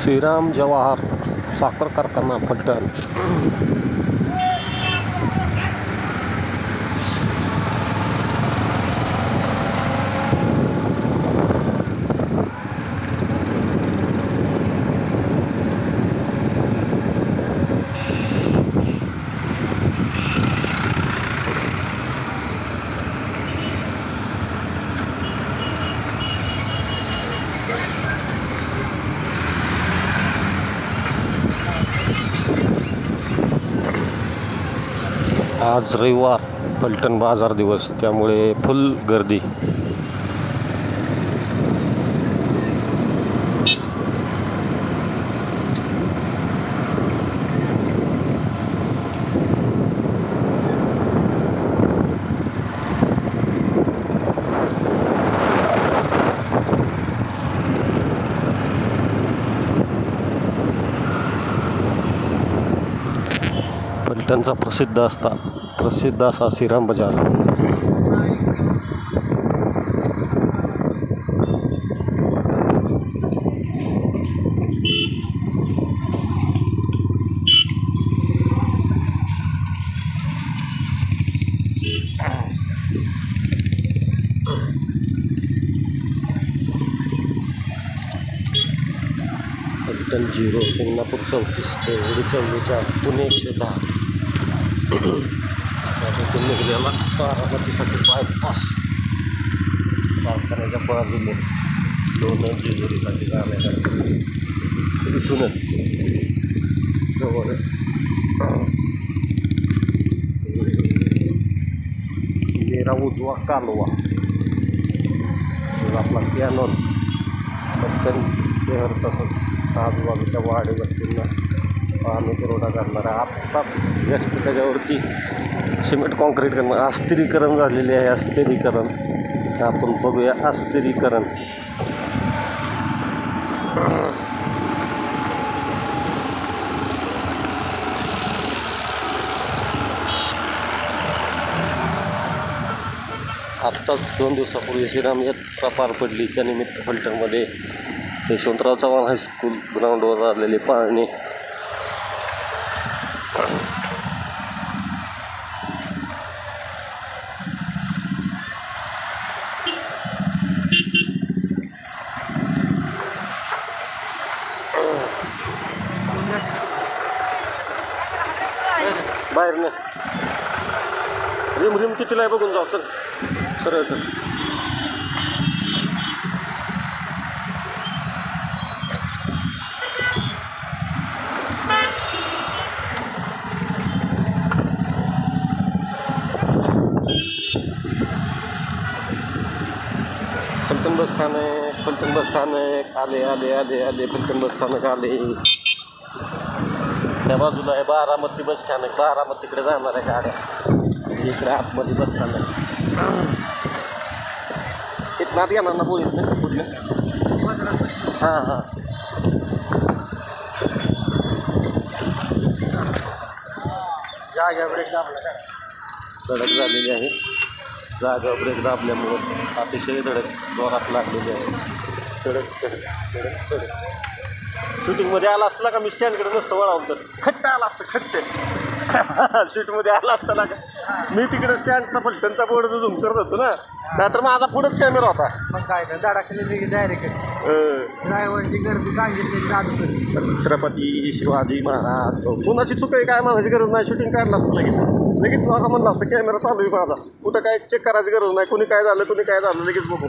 श्रीराम जवाहर साखर कारखाना फलटण। आज रविवार फलटण बाजार दिवस, त्यामुळे फुल गर्दी। फलटणचा प्रसिद्ध असा श्रीराम बाजार। फलटण 0, शिंगणापूर 34, देवळी 44, पुणे 110। त्यातून निघालेला बारामतीसाठी बायपास कारखान्याच्या बाजूने दोन जेजुरीसाठी जाण्यासाठी इथूनच जवळ मेरा उजवा कालवा आपला कॅनॉन फलटण शहर तसंच आजूबाजूच्या वाडी वस्तींना पाणी पुरवठा करणारा आत्ताच त्याच्यावरती सिमेंट कॉन्क्रीट करणं अस्थिरीकरण झालेले आहे। अस्थिरीकरण आपण बघूया। अस्थिरीकरण आत्ताच 2 दिवसापूर्वी श्रीराम यात्रा पार पडली। त्यानिमित्त फलटणमध्ये यशवंतराव चव्हाण हायस्कूल ग्राउंडवर आलेले पाहणे बाहेर नाही रिम कितीला आहे बघून जाऊ। चल सरळ चल। फलटण बस स्थानक आले फलटण बस स्थानक आले। त्या बाजूला आहे बारामती बस स्थानक। बारामतीकडे जाणार आहे गाड्या। इकडे आतमध्ये बस स्थानक। इथं आत येणार ना पोलीस नाही कुठलं? हां जागा ब्रेक दाबला का? धडक झालेली आहे। जागा ब्रेक दाबल्यामुळं अतिशय धडक जोरात लागलेली आहे। धडक शूटिंगमध्ये आला असता का मी स्टँडकडे नसतं वळावलं तर खट्ट आला असतं खट्ट शूटमध्ये आला असता ना का मी तिकडे स्टँडचा फलटणचा बोर्ड झूम करत होतो ना, नाहीतर माझा पुढंच कॅमेरा होता। मग काय ना धडाकलेली डायरेक्ट ड्रायव्हरची गर्दी सांगितलेली छत्रपती शिवाजी महाराज। कुणाची चूक आहे काय म्हणायची गरज नाही। शूटिंग काढलं असतं लगेच माझा म्हणलं असतं कॅमेरा चालू आहे माझा, कुठं काय चेक करायची गरज नाही। कुणी काय झालं लगेच बघू।